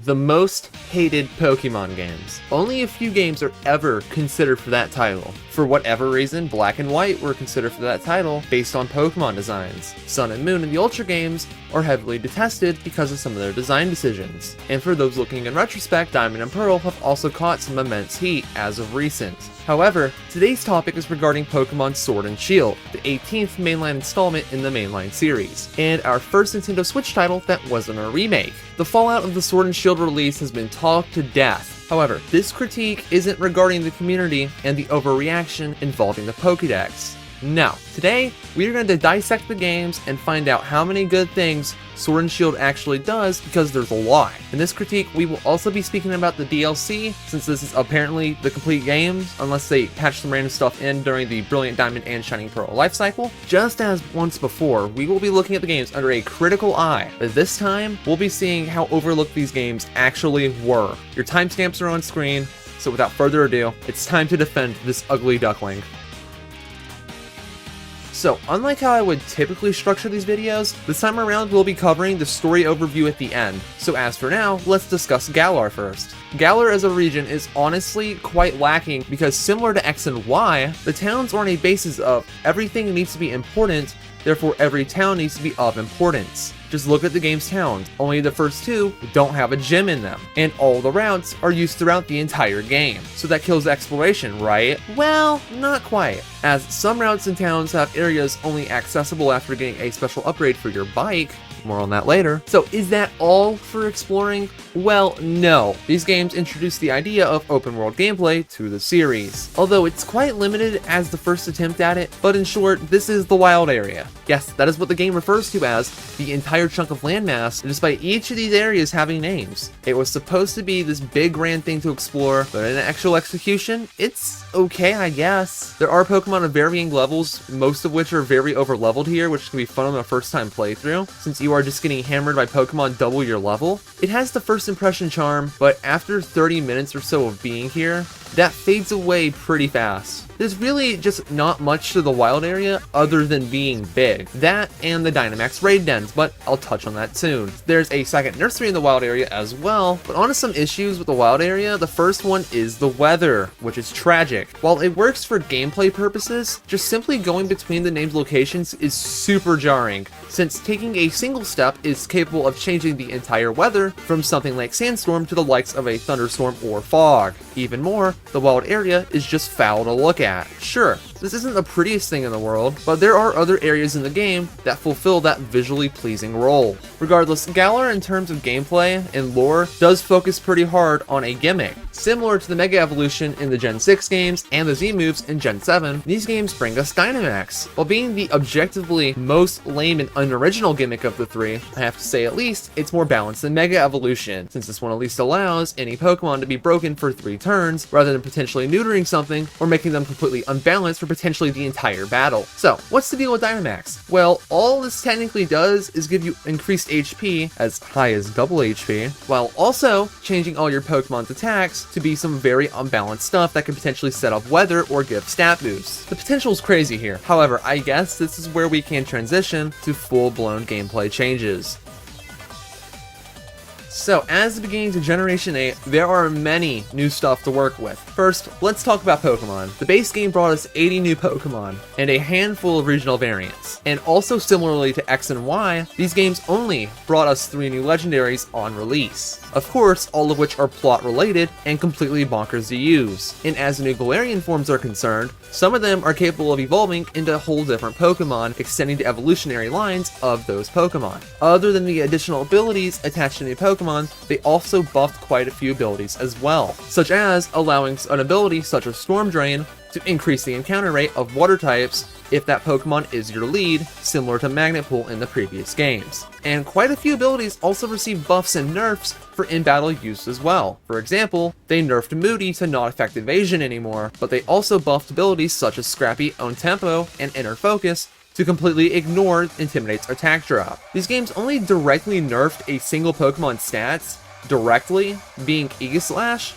The most hated Pokemon games. Only a few games are ever considered for that title. For whatever reason, Black and White were considered for that title based on Pokemon designs. Sun and Moon and the Ultra games are heavily detested because of some of their design decisions. And for those looking in retrospect, Diamond and Pearl have also caught some immense heat as of recent. However, today's topic is regarding Pokemon Sword and Shield, the 18th mainline installment in the mainline series, and our first Nintendo Switch title that wasn't a remake. The fallout of the Sword and Shield release has been talked to death. However, this critique isn't regarding the community and the overreaction involving the Pokédex. No, today we are going to dissect the games and find out how many good things Sword and Shield actually does, because there's a lot. In this critique, we will also be speaking about the DLC, since this is apparently the complete game, unless they patch some random stuff in during the Brilliant Diamond and Shining Pearl lifecycle. Just as once before, we will be looking at the games under a critical eye, but this time, we'll be seeing how overlooked these games actually were. Your timestamps are on screen, so without further ado, it's time to defend this ugly duckling. So, unlike how I would typically structure these videos, this time around we'll be covering the story overview at the end. So as for now, let's discuss Galar first. Galar as a region is honestly quite lacking because, similar to X and Y, the towns are on a basis of everything needs to be important, therefore every town needs to be of importance. Just look at the game's towns. Only the first two don't have a gym in them, and all the routes are used throughout the entire game. So that kills exploration, right? Well, not quite, as some routes and towns have areas only accessible after getting a special upgrade for your bike. More on that later. So is that all for exploring? Well, no. These games introduce the idea of open world gameplay to the series, although it's quite limited as the first attempt at it, but in short, this is the wild area. Yes, that is what the game refers to as the entire chunk of landmass, despite each of these areas having names. It was supposed to be this big grand thing to explore, but in actual execution, it's okay, I guess. There are Pokemon of varying levels, most of which are very over-leveled here, which can be fun on a first-time playthrough, since you are just getting hammered by Pokemon double your level. It has the first impression charm, but after 30 minutes or so of being here, that fades away pretty fast. There's really just not much to the wild area other than being big. That and the Dynamax raid dens, but I'll touch on that soon. There's a second nursery in the wild area as well, but on to some issues with the wild area. The first one is the weather, which is tragic. While it works for gameplay purposes, just simply going between the named locations is super jarring, since taking a single step is capable of changing the entire weather from something like sandstorm to the likes of a thunderstorm or fog. Even more, the wild area is just foul to look at. Sure, this isn't the prettiest thing in the world, but there are other areas in the game that fulfill that visually pleasing role. Regardless, Galar in terms of gameplay and lore does focus pretty hard on a gimmick. Similar to the Mega Evolution in the Gen 6 games and the Z moves in Gen 7, these games bring us Dynamax. While being the objectively most lame and unoriginal gimmick of the three, I have to say at least it's more balanced than Mega Evolution, since this one at least allows any Pokemon to be broken for 3 turns, rather than potentially neutering something or making them completely unbalanced for potentially the entire battle. So, what's the deal with Dynamax? Well, all this technically does is give you increased HP, as high as double HP, while also changing all your Pokemon's attacks to be some very unbalanced stuff that can potentially set off weather or give stat boosts. The potential is crazy here. However, I guess this is where we can transition to full-blown gameplay changes. So, as the beginning to Generation 8, there are many new stuff to work with. First, let's talk about Pokemon. The base game brought us 80 new Pokemon, and a handful of regional variants. And also similarly to X and Y, these games only brought us 3 new legendaries on release. Of course, all of which are plot related and completely bonkers to use. And as the new Galarian forms are concerned, some of them are capable of evolving into whole different Pokemon, extending the evolutionary lines of those Pokemon. Other than the additional abilities attached to new Pokemon, they also buffed quite a few abilities as well, such as allowing an ability such as Storm Drain to increase the encounter rate of water types if that Pokemon is your lead, similar to Magnet Pull in the previous games. And quite a few abilities also receive buffs and nerfs for in-battle use as well. For example, they nerfed Moody to not affect evasion anymore, but they also buffed abilities such as Scrappy, Own Tempo, and Inner Focus to completely ignore Intimidate's attack drop. These games only directly nerfed a single Pokemon's stats, directly, being E/,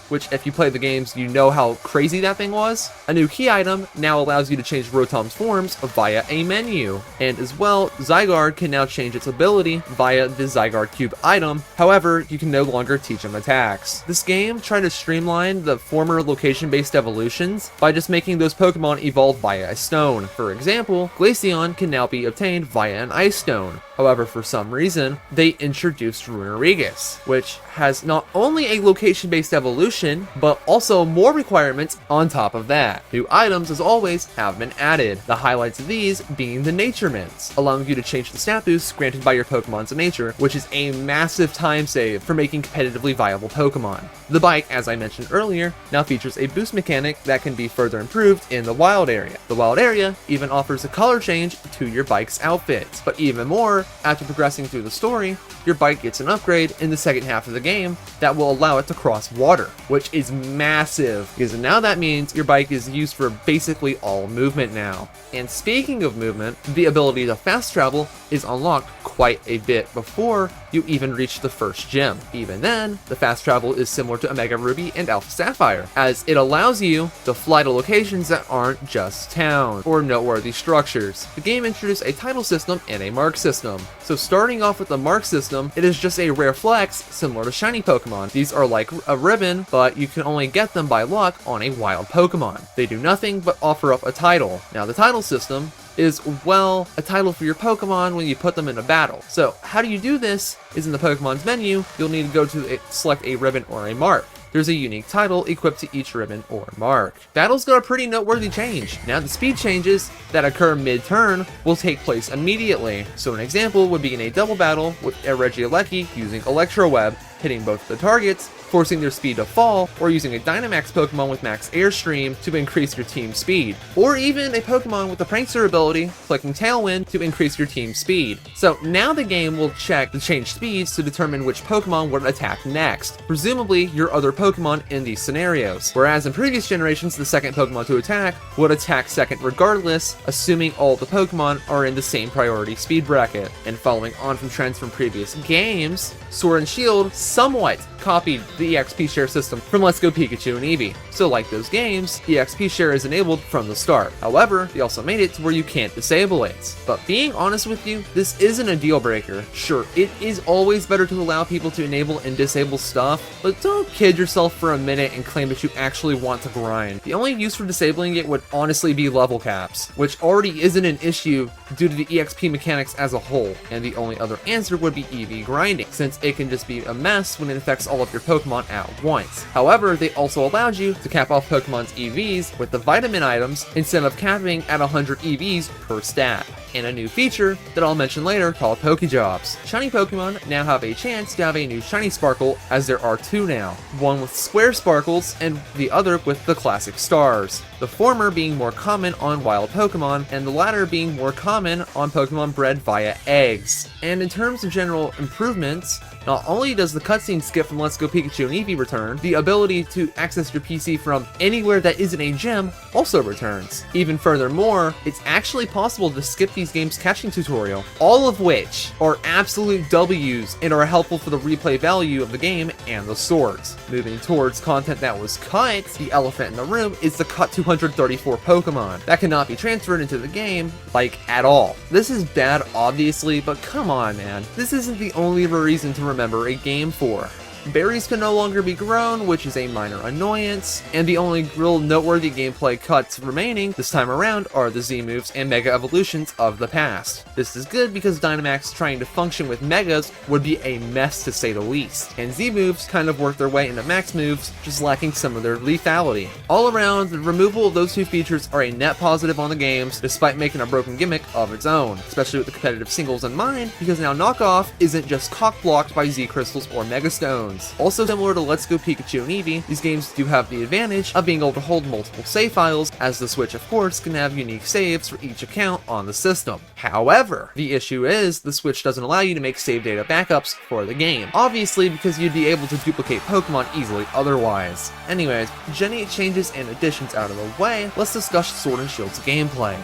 which if you play the games, you know how crazy that thing was. A new key item now allows you to change Rotom's forms via a menu. And as well, Zygarde can now change its ability via the Zygarde Cube item. However, you can no longer teach him attacks. This game tried to streamline the former location-based evolutions by just making those Pokemon evolve via a stone. For example, Glaceon can now be obtained via an Ice Stone. However, for some reason, they introduced Runerigus, which has not only a location-based evolution, but also more requirements on top of that. New items, as always, have been added. The highlights of these being the Nature Mints, allowing you to change the stat boost granted by your Pokemon's nature, which is a massive time save for making competitively viable Pokemon. The bike, as I mentioned earlier, now features a boost mechanic that can be further improved in the wild area. The wild area even offers a color change to your bike's outfit. But even more, after progressing through the story, your bike gets an upgrade in the second half of the game that will allow it to cross water, which is massive, because now that means your bike is used for basically all movement now. And speaking of movement, the ability to fast travel is unlocked quite a bit before you even reach the first gym. Even then, the fast travel is similar to Omega Ruby and Alpha Sapphire, as it allows you to fly to locations that aren't just towns or noteworthy structures. The game introduced a title system and a mark system. So starting off with the mark system, it is just a rare flex similar to shiny Pokemon. These are like a ribbon, but you can only get them by luck on a wild Pokemon. They do nothing but offer up a title. Now the title system is, well, a title for your Pokemon when you put them in a battle. So how do you do this is in the Pokemon's menu, you'll need to go to select a ribbon or a mark. There's a unique title equipped to each ribbon or mark. Battles got a pretty noteworthy change. Now the speed changes that occur mid-turn will take place immediately. So an example would be in a double battle with a Regieleki using Electro Web, hitting both the targets, forcing their speed to fall, or using a Dynamax Pokemon with max Airstream to increase your team's speed. Or even a Pokemon with the Prankster ability, clicking Tailwind to increase your team's speed. So now the game will check the changed speeds to determine which Pokemon would attack next, presumably your other Pokemon in these scenarios. Whereas in previous generations, the second Pokemon to attack would attack second regardless, assuming all the Pokemon are in the same priority speed bracket. And following on from trends from previous games, Sword and Shield somewhat copied the EXP share system from Let's Go Pikachu and Eevee. So like those games, EXP share is enabled from the start. However, they also made it to where you can't disable it. But being honest with you, this isn't a deal breaker. Sure, it is always better to allow people to enable and disable stuff, but don't kid yourself for a minute and claim that you actually want to grind. The only use for disabling it would honestly be level caps, which already isn't an issue due to the EXP mechanics as a whole, and the only other answer would be EV grinding, since it can just be a mess when it affects all of your Pokemon at once. However, they also allowed you to cap off Pokemon's EVs with the vitamin items instead of capping at 100 EVs per stat. And a new feature that I'll mention later called Pokejobs. Shiny Pokemon now have a chance to have a new Shiny Sparkle, as there are two now. One with square sparkles and the other with the classic stars. The former being more common on wild Pokemon, and the latter being more common on Pokemon bred via eggs. And in terms of general improvements, not only does the cutscene skip from Let's Go Pikachu and Eevee return, the ability to access your PC from anywhere that isn't a gym also returns. Even furthermore, it's actually possible to skip these games' catching tutorial, all of which are absolute W's and are helpful for the replay value of the game and the swords. Moving towards content that was cut, the elephant in the room is the cut 234 Pokemon. That cannot be transferred into the game, like, at all. This is bad, obviously, but come on, man. This isn't the only reason to remember a game for. Berries can no longer be grown, which is a minor annoyance, and the only real noteworthy gameplay cuts remaining this time around are the Z moves and Mega evolutions of the past. This is good because Dynamax trying to function with Megas would be a mess to say the least, and Z moves kind of work their way into Max moves, just lacking some of their lethality. All around, the removal of those two features are a net positive on the games, despite making a broken gimmick of its own, especially with the competitive singles in mind, because now Knockoff isn't just cock-blocked by Z crystals or Mega Stones. Also similar to Let's Go Pikachu and Eevee, these games do have the advantage of being able to hold multiple save files, as the Switch of course can have unique saves for each account on the system. However, the issue is the Switch doesn't allow you to make save data backups for the game, obviously because you'd be able to duplicate Pokemon easily otherwise. Anyways, Gen 8 changes and additions out of the way, let's discuss Sword and Shield's gameplay.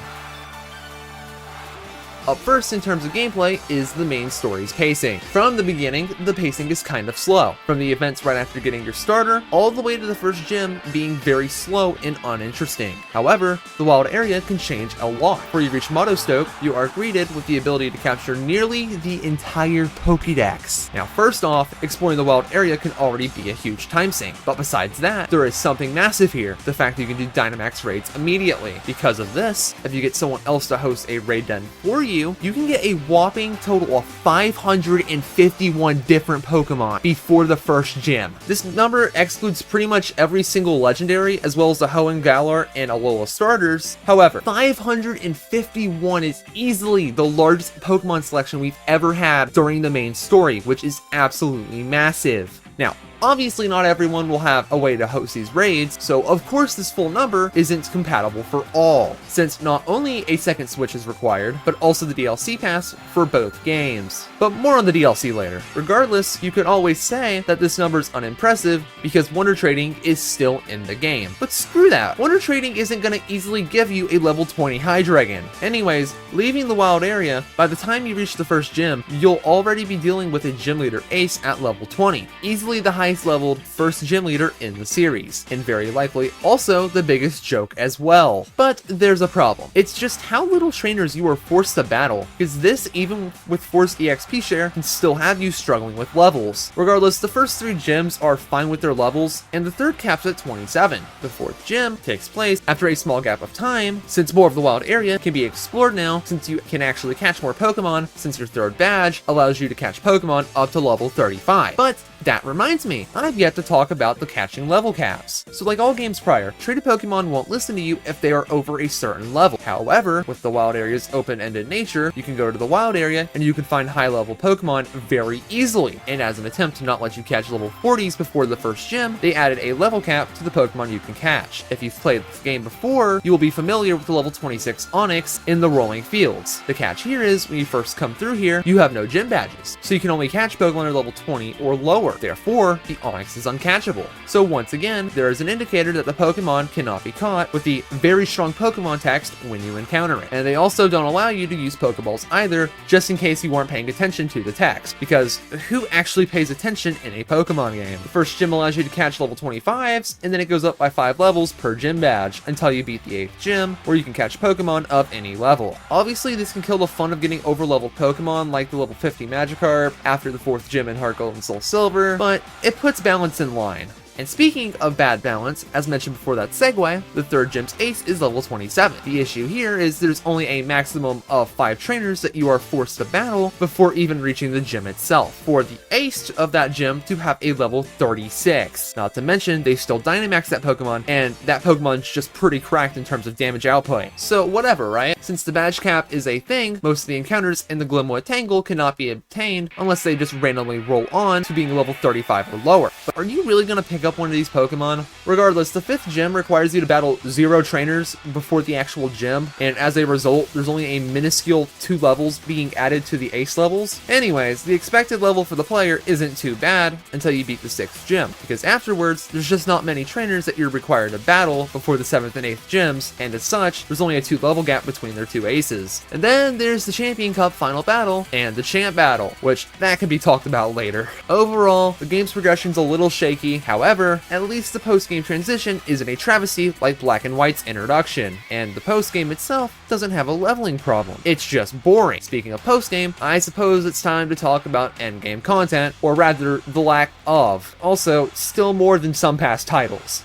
Up first in terms of gameplay is the main story's pacing. From the beginning, the pacing is kind of slow. From the events right after getting your starter, all the way to the first gym being very slow and uninteresting. However, the wild area can change a lot. Before you reach Motto Stoke, you are greeted with the ability to capture nearly the entire Pokédex. Now first off, exploring the wild area can already be a huge time sink, but besides that, there is something massive here, the fact that you can do Dynamax raids immediately. Because of this, if you get someone else to host a raid den for you, you can get a whopping total of 551 different Pokemon before the first gym. This number excludes pretty much every single legendary, as well as the Hoenn, Galar, and Alola starters. However, 551 is easily the largest Pokemon selection we've ever had during the main story, which is absolutely massive. Now, obviously not everyone will have a way to host these raids, so of course this full number isn't compatible for all, since not only a second Switch is required, but also the DLC pass for both games. But more on the DLC later. Regardless, you could always say that this number is unimpressive because Wonder Trading is still in the game. But screw that, Wonder Trading isn't going to easily give you a level 20 Hydreigon. Anyways, leaving the wild area, by the time you reach the first gym, you'll already be dealing with a gym leader Ace at level 20, easily the highest leveled first gym leader in the series, and very likely also the biggest joke as well. But there's a problem. It's just how little trainers you are forced to battle, because this, even with forced EXP share, can still have you struggling with levels. Regardless, the first 3 gyms are fine with their levels, and the third caps at 27. The 4th gym takes place after a small gap of time, since more of the wild area can be explored now, since you can actually catch more Pokemon, since your 3rd badge allows you to catch Pokemon up to level 35. But that reminds me, I've yet to talk about the catching level caps. So like all games prior, traded Pokemon won't listen to you if they are over a certain level. However, with the wild area's open-ended nature, you can go to the wild area and you can find high-level Pokemon very easily. And as an attempt to not let you catch level 40s before the first gym, they added a level cap to the Pokemon you can catch. If you've played this game before, you will be familiar with the level 26 Onix in the rolling fields. The catch here is, when you first come through here, you have no gym badges, so you can only catch Pokemon at level 20 or lower. Therefore, the Onix is uncatchable. So once again, there is an indicator that the Pokemon cannot be caught with the very strong Pokemon text when you encounter it. And they also don't allow you to use Pokeballs either, just in case you weren't paying attention to the text, because who actually pays attention in a Pokemon game? The first gym allows you to catch level 25s, and then it goes up by 5 levels per gym badge until you beat the 8th gym, where you can catch Pokemon of any level. Obviously, this can kill the fun of getting over-leveled Pokemon like the level 50 Magikarp after the 4th gym in Heart Gold and Soul Silver, but it puts balance in line. And speaking of bad balance, as mentioned before that segue, the 3rd gym's ace is level 27. The issue here is there's only a maximum of 5 trainers that you are forced to battle before even reaching the gym itself, for the ace of that gym to have a level 36. Not to mention, they still Dynamax that Pokemon, and that Pokemon's just pretty cracked in terms of damage output. So whatever, right? Since the badge cap is a thing, most of the encounters in the Glimwood Tangle cannot be obtained unless they just randomly roll on to being level 35 or lower. But are you really gonna pick up one of these Pokemon? Regardless, the 5th gym requires you to battle 0 trainers before the actual gym, and as a result, there's only a minuscule 2 levels being added to the ace levels. Anyways, the expected level for the player isn't too bad until you beat the 6th gym, because afterwards, there's just not many trainers that you're required to battle before the 7th and 8th gyms, and as such, there's only a 2 level gap between their 2 aces. And then there's the Champion Cup final battle and the champ battle, which that can be talked about later. Overall, the game's progression's a little shaky. However, at least the post-game transition isn't a travesty like Black and White's introduction, and the post-game itself doesn't have a leveling problem. It's just boring. Speaking of post-game, I suppose it's time to talk about endgame content, or rather, the lack of. Also, still more than some past titles.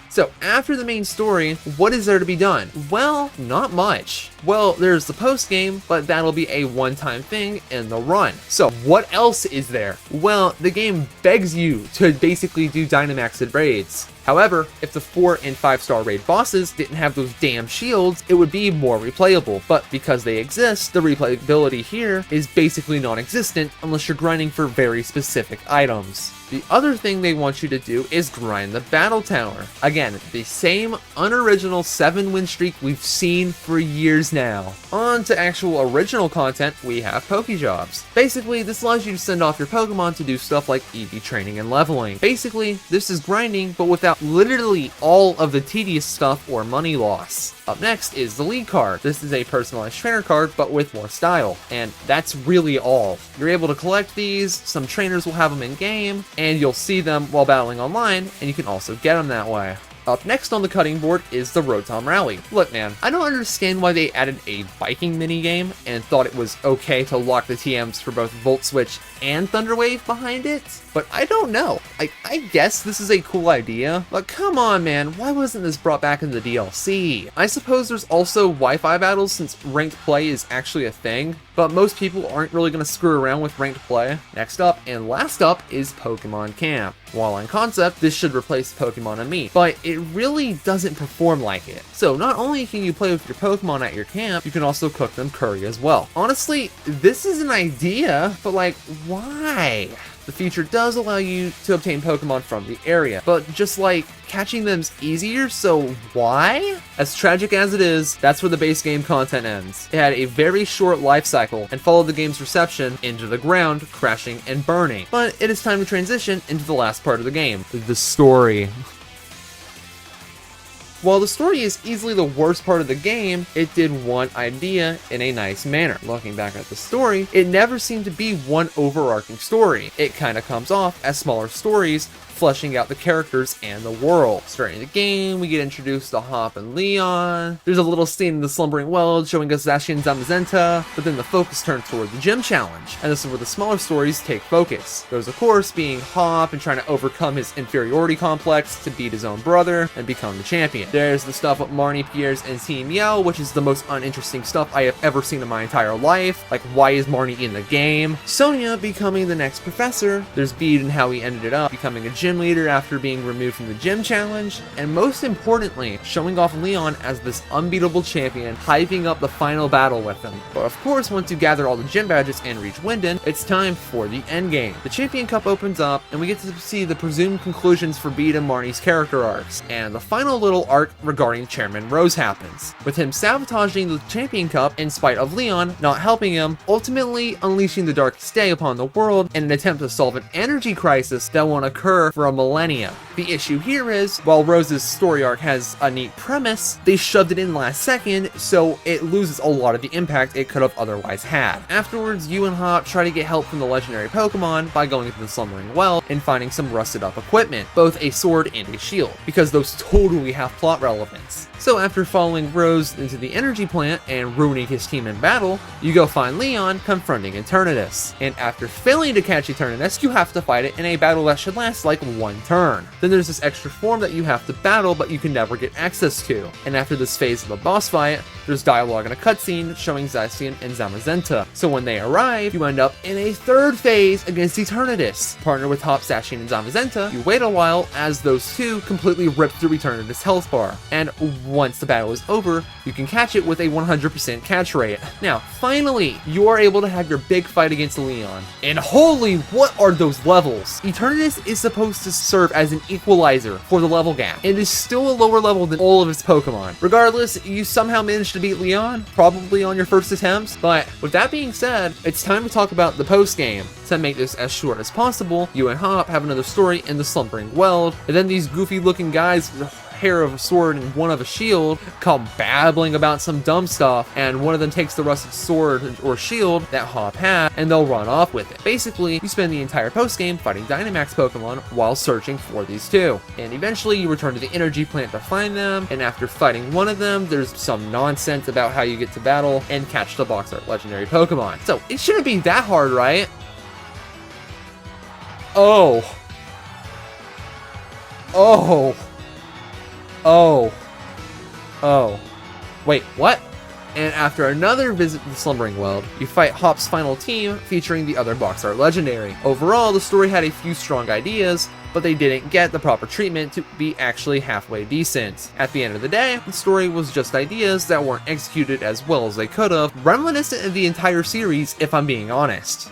So, after the main story, what is there to be done? Well, not much. Well, there's the post-game, but that'll be a one-time thing in the run. So, what else is there? Well, the game begs you to basically do Dynamaxed raids. However, if the 4 and 5-star raid bosses didn't have those damn shields, it would be more replayable. But because they exist, the replayability here is basically non-existent unless you're grinding for very specific items. The other thing they want you to do is grind the battle tower. Again, the same unoriginal 7-win streak we've seen for years now. On to actual original content, we have Pokejobs. Basically, this allows you to send off your Pokemon to do stuff like EV training and leveling. Basically, this is grinding, but without out literally all of the tedious stuff or money loss. Up next is the league card. This is a personalized trainer card, but with more style. And that's really all. You're able to collect these, some trainers will have them in game, and you'll see them while battling online, and you can also get them that way. Up next on the cutting board is the Rotom Rally. Look man, I don't understand why they added a biking minigame and thought it was okay to lock the TMs for both Volt Switch and Thunder Wave behind it, but I don't know. I guess this is a cool idea, but come on man, why wasn't this brought back in the DLC? I suppose there's also Wi-Fi battles since ranked play is actually a thing, but most people aren't really going to screw around with ranked play. Next up and last up is Pokemon Camp. While on concept, this should replace Pokemon and Me, but it really doesn't perform like it. So not only can you play with your Pokemon at your camp, you can also cook them curry as well. Honestly, this is an idea, but like, why? The feature does allow you to obtain Pokemon from the area, but just like catching them's easier, so why? As tragic as it is, that's where the base game content ends. It had a very short life cycle and followed the game's reception into the ground, crashing and burning. But it is time to transition into the last part of the game, the story. While the story is easily the worst part of the game, it did one idea in a nice manner. Looking back at the story, it never seemed to be one overarching story. It kind of comes off as smaller stories, fleshing out the characters and the world. Starting the game, we get introduced to Hop and Leon. There's a little scene in the Slumbering World showing us Zacian and Zamazenta, but then the focus turns toward the gym challenge, and this is where the smaller stories take focus. Those of course being Hop and trying to overcome his inferiority complex to beat his own brother and become the champion. There's the stuff with Marnie, Piers, and Team Yell, which is the most uninteresting stuff I have ever seen in my entire life. Like, why is Marnie in the game? Sonia becoming the next professor. There's Bede and how he ended up becoming a gym leader after being removed from the gym challenge, and most importantly, showing off Leon as this unbeatable champion, hyping up the final battle with him. But of course, once you gather all the gym badges and reach Winden, it's time for the endgame. The Champion Cup opens up, and we get to see the presumed conclusions for Bede and Marnie's character arcs, and the final little arc regarding Chairman Rose happens, with him sabotaging the Champion Cup in spite of Leon not helping him, ultimately unleashing the darkest day upon the world in an attempt to solve an energy crisis that won't occur for a millennia. The issue here is, while Rose's story arc has a neat premise, they shoved it in last second, so it loses a lot of the impact it could have otherwise had. Afterwards, you and Hop try to get help from the legendary Pokemon by going into the Slumbering Well and finding some rusted up equipment, both a sword and a shield, because those totally have plot relevance. So after following Rose into the energy plant and ruining his team in battle, you go find Leon confronting Eternatus. And after failing to catch Eternatus, you have to fight it in a battle that should last like one turn. Then there's this extra form that you have to battle but you can never get access to. And after this phase of the boss fight, there's dialogue and a cutscene showing Zacian and Zamazenta. So when they arrive, you end up in a third phase against Eternatus. Partner with Hop, Zacian, and Zamazenta, you wait a while as those two completely rip through Eternatus' health bar. And once the battle is over, you can catch it with a 100% catch rate. Now, finally, you are able to have your big fight against Leon. And holy, what are those levels? Eternatus is supposed to serve as an equalizer for the level gap. It is still a lower level than all of its Pokemon. Regardless, you somehow managed to beat Leon, probably on your first attempts. But with that being said, it's time to talk about the post-game. To make this as short as possible, you and Hop have another story in the Slumbering World, and then these goofy looking guys with hair of a sword and one of a shield come babbling about some dumb stuff, and one of them takes the rusted sword or shield that Hop had and they'll run off with it. Basically, you spend the entire post-game fighting Dynamax Pokemon while searching for these two, and eventually you return to the energy plant to find them, and after fighting one of them, there's some nonsense about how you get to battle and catch the box art legendary Pokemon. So it shouldn't be that hard, right? Oh. Wait, what? And after another visit to the Slumbering World, you fight Hop's final team featuring the other box art legendary. Overall, the story had a few strong ideas, but they didn't get the proper treatment to be actually halfway decent. At the end of the day, the story was just ideas that weren't executed as well as they could have, reminiscent of the entire series if I'm being honest.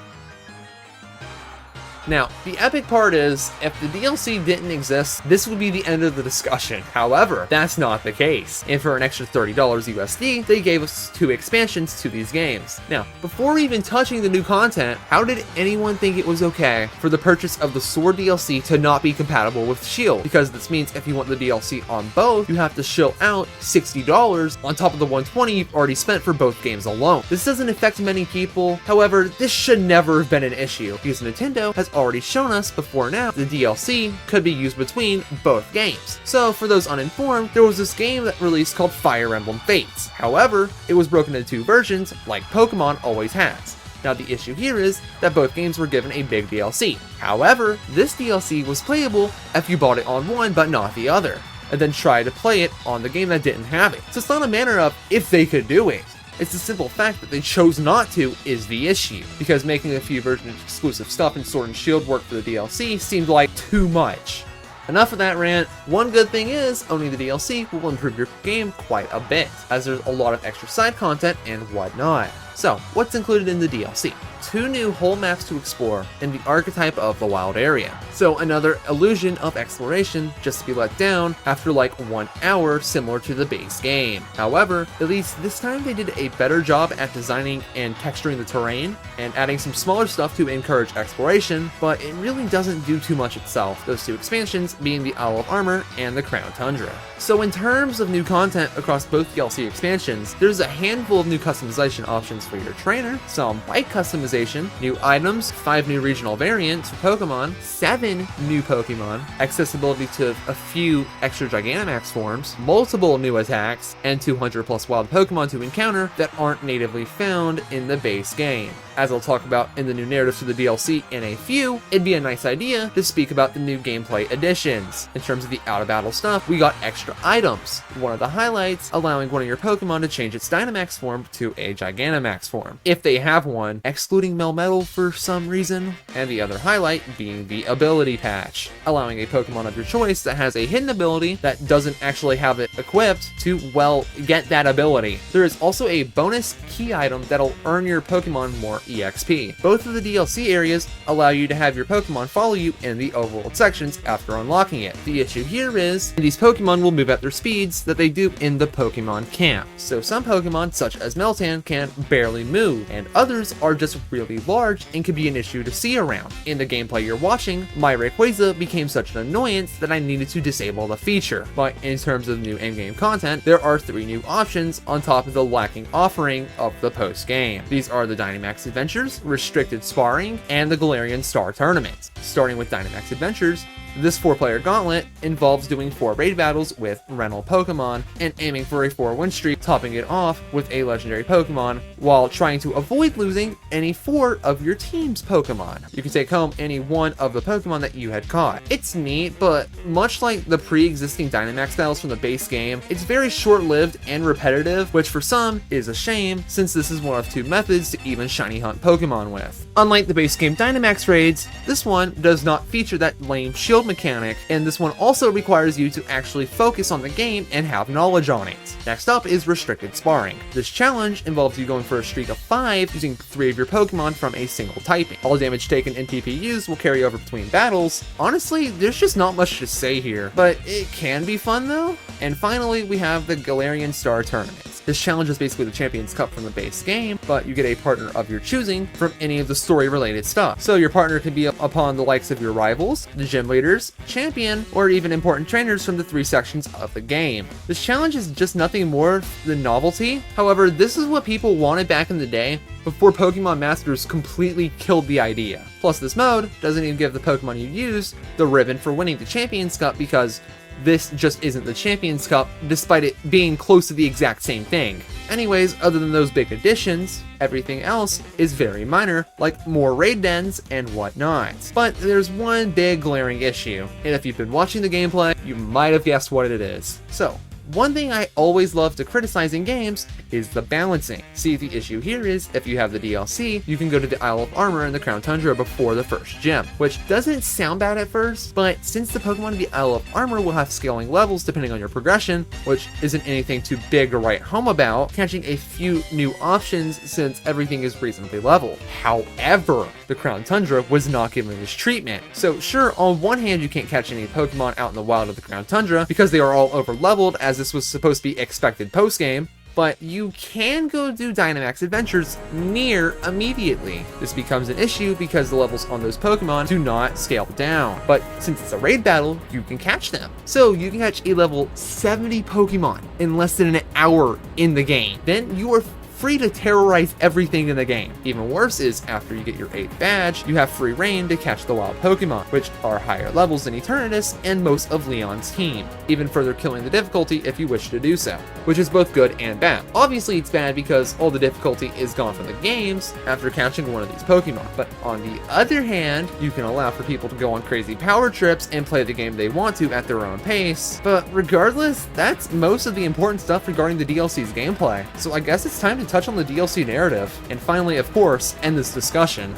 Now, the epic part is, if the DLC didn't exist, this would be the end of the discussion. However, that's not the case. And for an extra $30 USD, they gave us 2 expansions to these games. Now, before even touching the new content, how did anyone think it was okay for the purchase of the Sword DLC to not be compatible with Shield? Because this means if you want the DLC on both, you have to shell out $60 on top of the $120 you've already spent for both games alone. This doesn't affect many people, however, this should never have been an issue, because Nintendo has already shown us before now the DLC could be used between both games. So for those uninformed, there was this game that released called Fire Emblem Fates. However, it was broken into 2 versions, like Pokemon always has. Now the issue here is that both games were given a big DLC. However, this DLC was playable if you bought it on one but not the other, and then tried to play it on the game that didn't have it. So it's not a matter of if they could do it. It's the simple fact that they chose not to is the issue, because making a few version exclusive stuff in Sword and Shield work for the DLC seemed like too much. Enough of that rant. One good thing is, owning the DLC will improve your game quite a bit, as there's a lot of extra side content and whatnot. So, what's included in the DLC? 2 new whole maps to explore in the archetype of the wild area. So another illusion of exploration just to be let down after like 1 hour, similar to the base game. However, at least this time they did a better job at designing and texturing the terrain and adding some smaller stuff to encourage exploration, but it really doesn't do too much itself, those 2 expansions being the Isle of Armor and the Crown Tundra. So in terms of new content across both DLC expansions, there's a handful of new customization options for your trainer, some bike customization, new items, 5 new regional variants for Pokemon, 7 new Pokemon, accessibility to a few extra Gigantamax forms, multiple new attacks, and 200 plus wild Pokemon to encounter that aren't natively found in the base game. As I'll talk about in the new narratives for the DLC in a few, it'd be a nice idea to speak about the new gameplay additions. In terms of the out-of-battle stuff, we got extra items. One of the highlights, allowing one of your Pokemon to change its Dynamax form to a Gigantamax form, if they have one, excluding Melmetal for some reason, and the other highlight being the ability patch, allowing a Pokemon of your choice that has a hidden ability that doesn't actually have it equipped to, well, get that ability. There is also a bonus key item that'll earn your Pokemon more EXP. Both of the DLC areas allow you to have your Pokemon follow you in the overworld sections after unlocking it. The issue here is, these Pokemon will move at their speeds that they do in the Pokemon camp. So some Pokemon, such as Meltan, can barely move, and others are just really large and can be an issue to see around. In the gameplay you're watching, my Rayquaza became such an annoyance that I needed to disable the feature. But in terms of new in-game content, there are 3 new options on top of the lacking offering of the post-game. These are the Dynamax Adventures, Restricted Sparring, and the Galarian Star Tournament. Starting with Dynamax Adventures, this 4-player gauntlet involves doing 4 raid battles with rental Pokemon and aiming for a 4-win streak, topping it off with a legendary Pokemon while trying to avoid losing any 4 of your team's Pokemon. You can take home any 1 of the Pokemon that you had caught. It's neat, but much like the pre-existing Dynamax battles from the base game, it's very short-lived and repetitive, which for some is a shame since this is one of 2 methods to even shiny hunt Pokemon with. Unlike the base game Dynamax raids, this one does not feature that lame shield mechanic, and this one also requires you to actually focus on the game and have knowledge on it. Next up is Restricted Sparring. This challenge involves you going for a streak of 5 using 3 of your Pokemon from a single typing. All damage taken in PPUs will carry over between battles. Honestly, there's just not much to say here, but it can be fun though. And finally, we have the Galarian Star Tournament. This challenge is basically the Champions Cup from the base game, but you get a partner of your choosing from any of the story-related stuff. So your partner can be upon the likes of your rivals, the gym leaders, champion, or even important trainers from the 3 sections of the game. This challenge is just nothing more than novelty. However, this is what people wanted back in the day, before Pokemon Masters completely killed the idea. Plus, this mode doesn't even give the Pokemon you use the ribbon for winning the Champions Cup, because this just isn't the Champions Cup, despite it being close to the exact same thing. Anyways, other than those big additions, everything else is very minor, like more raid dens and whatnot. But there's one big glaring issue, and if you've been watching the gameplay, you might have guessed what it is. So, One thing I always love to criticize in games is the balancing. See, the issue here is, if you have the DLC, you can go to the Isle of Armor and the Crown Tundra before the first gym, which doesn't sound bad at first, but since the Pokemon in the Isle of Armor will have scaling levels depending on your progression, which isn't anything too big to write home about, catching a few new options since everything is reasonably leveled. However, the Crown Tundra was not given this treatment. So sure, on one hand you can't catch any Pokemon out in the wild of the Crown Tundra because they are all over leveled, as this was supposed to be expected post-game, but you can go do Dynamax adventures near immediately. This becomes an issue because the levels on those Pokemon do not scale down, but since it's a raid battle, you can catch them. So you can catch a level 70 Pokemon in less than an hour in the game. Then you are free to terrorize everything in the game. Even worse is, after you get your 8th badge, you have free reign to catch the wild Pokemon, which are higher levels than Eternatus and most of Leon's team, even further killing the difficulty if you wish to do so, which is both good and bad. Obviously it's bad because all the difficulty is gone from the games after catching one of these Pokemon, but on the other hand, you can allow for people to go on crazy power trips and play the game they want to at their own pace. But regardless, that's most of the important stuff regarding the DLC's gameplay. So I guess it's time to touch on the DLC narrative, and finally, of course, end this discussion.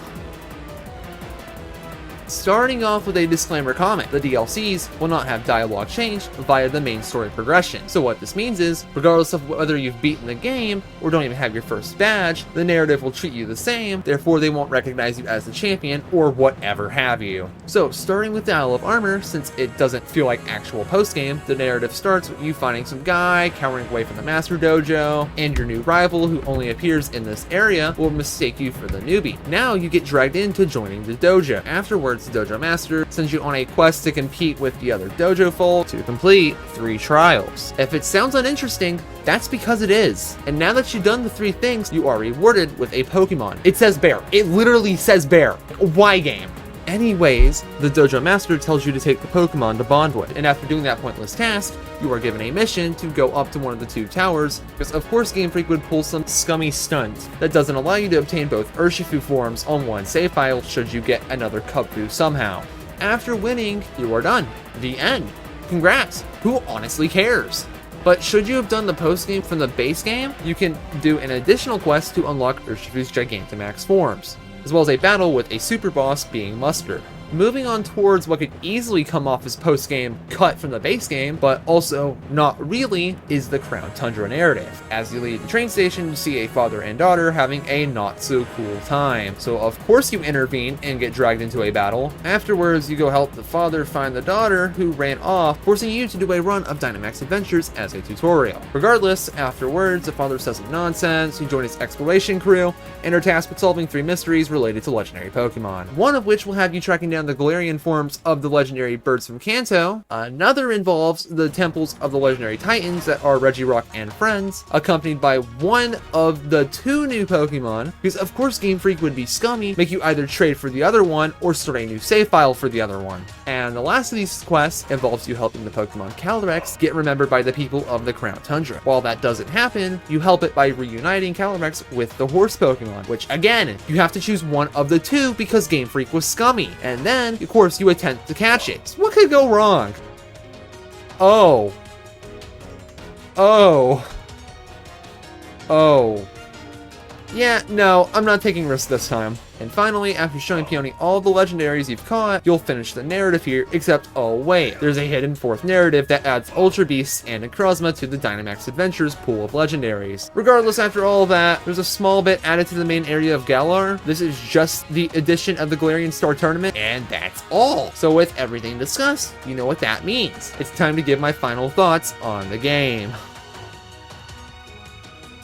Starting off with a disclaimer comment, the DLCs will not have dialogue change via the main story progression. So what this means is, regardless of whether you've beaten the game or don't even have your first badge, the narrative will treat you the same, therefore they won't recognize you as the champion or whatever have you. So starting with the Isle of Armor, since it doesn't feel like actual post-game, the narrative starts with you finding some guy cowering away from the Master Dojo, and your new rival, who only appears in this area, will mistake you for the newbie. Now you get dragged into joining the dojo. Afterwards, the Dojo Master sends you on a quest to compete with the other dojo folk to complete 3 trials. If it sounds uninteresting, that's because it is. And now that you've done the 3 things, you are rewarded with a Pokemon. It says bear. It literally says bear. Why game? Anyways, the Dojo Master tells you to take the Pokemon to bond with, and after doing that pointless task, you are given a mission to go up to one of the 2 towers, because of course Game Freak would pull some scummy stunt that doesn't allow you to obtain both Urshifu forms on one save file should you get another Cubfu somehow. After winning, you are done. The end. Congrats. Who honestly cares? But should you have done the post-game from the base game, you can do an additional quest to unlock Urshifu's Gigantamax forms, as well as a battle with a super boss being Mustard. Moving on towards what could easily come off as post-game cut from the base game, but also not really, is the Crown Tundra narrative. As you leave the train station, you see a father and daughter having a not-so-cool time. So of course you intervene and get dragged into a battle. Afterwards, you go help the father find the daughter who ran off, forcing you to do a run of Dynamax adventures as a tutorial. Regardless, afterwards, the father says some nonsense, you join his exploration crew, and are tasked with solving 3 mysteries related to legendary Pokemon. One of which will have you tracking down the Galarian forms of the legendary birds from Kanto. Another involves the temples of the legendary Titans that are Regirock and friends, accompanied by one of the 2 new Pokemon, because of course Game Freak would be scummy, make you either trade for the other one or start a new save file for the other one. And the last of these quests involves you helping the Pokemon Calyrex get remembered by the people of the Crown Tundra. While that doesn't happen, you help it by reuniting Calyrex with the horse Pokemon, which again, you have to choose one of the 2 because Game Freak was scummy. And then, of course, you attempt to catch it. What could go wrong? Oh. Yeah, no, I'm not taking risks this time. And finally, after showing Peony all the legendaries you've caught, you'll finish the narrative here, except, oh wait, there's a hidden 4th narrative that adds Ultra Beasts and Necrozma to the Dynamax Adventures pool of legendaries. Regardless, after all that, there's a small bit added to the main area of Galar. This is just the addition of the Galarian Star Tournament, and that's all. So with everything discussed, you know what that means. It's time to give my final thoughts on the game.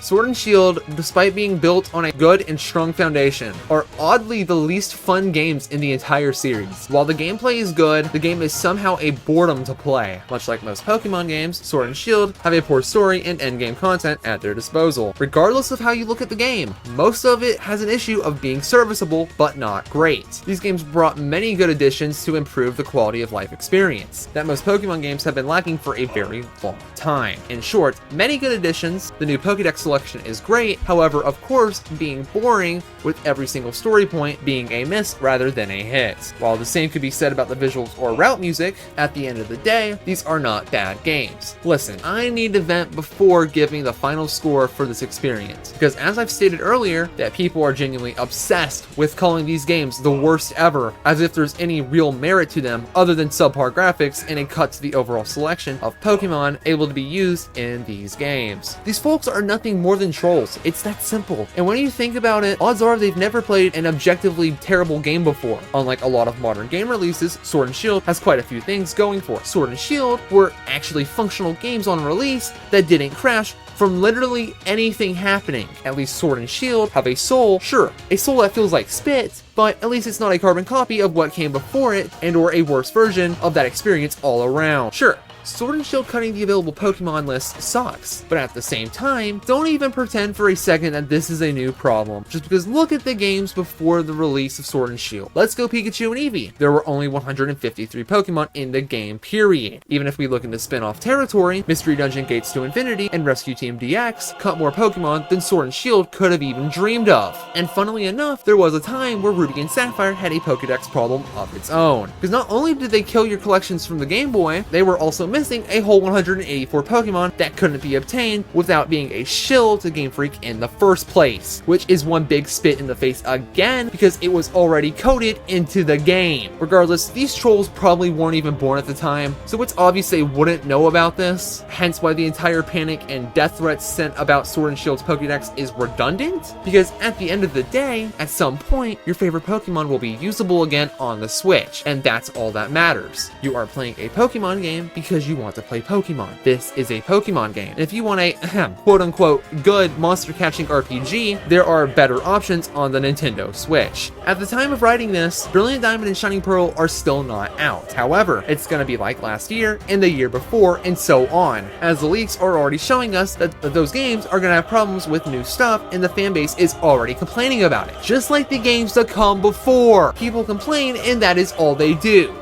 Sword and Shield, despite being built on a good and strong foundation, are oddly the least fun games in the entire series. While the gameplay is good, the game is somehow a boredom to play. Much like most Pokemon games, Sword and Shield have a poor story and endgame content at their disposal. Regardless of how you look at the game, most of it has an issue of being serviceable, but not great. These games brought many good additions to improve the quality of life experience that most Pokemon games have been lacking for a very long time. In short, many good additions, the new Pokédex selection is great, however, of course, being boring, with every single story point being a miss rather than a hit. While the same could be said about the visuals or route music, at the end of the day, these are not bad games. Listen, I need to vent before giving the final score for this experience, because as I've stated earlier, that people are genuinely obsessed with calling these games the worst ever, as if there's any real merit to them other than subpar graphics and a cut to the overall selection of Pokemon able to be used in these games. These folks are nothing more than trolls. It's that simple. And when you think about it, odds are they've never played an objectively terrible game before. Unlike a lot of modern game releases, Sword and Shield has quite a few things going for it. Sword and Shield were actually functional games on release that didn't crash from literally anything happening. At least Sword and Shield have a soul, sure, a soul that feels like spit, but at least it's not a carbon copy of what came before it and or a worse version of that experience all around. Sure, Sword and Shield cutting the available Pokemon list sucks, but at the same time, don't even pretend for a second that this is a new problem, just because look at the games before the release of Sword and Shield. Let's Go Pikachu and Eevee. There were only 153 Pokemon in the game, period. Even if we look into spin-off territory, Mystery Dungeon Gates to Infinity and Rescue Team DX cut more Pokemon than Sword and Shield could have even dreamed of. And funnily enough, there was a time where Ruby and Sapphire had a Pokedex problem of its own, because not only did they kill your collections from the Game Boy, they were also missing a whole 184 Pokemon that couldn't be obtained without being a shill to Game Freak in the first place, which is one big spit in the face again because it was already coded into the game. Regardless, these trolls probably weren't even born at the time, so it's obvious they wouldn't know about this, hence why the entire panic and death threats sent about Sword and Shield's Pokédex is redundant, because at the end of the day, at some point, your favorite Pokemon will be usable again on the Switch, and that's all that matters. You are playing a Pokemon game because you want to play Pokemon. This is a Pokemon game. And if you want a quote-unquote good monster catching RPG, there are better options on the Nintendo Switch. At the time of writing this, Brilliant Diamond and Shining Pearl are still not out. However, it's gonna be like last year and the year before and so on, as the leaks are already showing us that those games are gonna have problems with new stuff and the fanbase is already complaining about it. Just like the games that come before. People complain and that is all they do.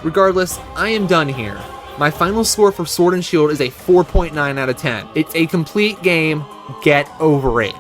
Regardless, I am done here. My final score for Sword and Shield is a 4.9 out of 10. It's a complete game. Get over it.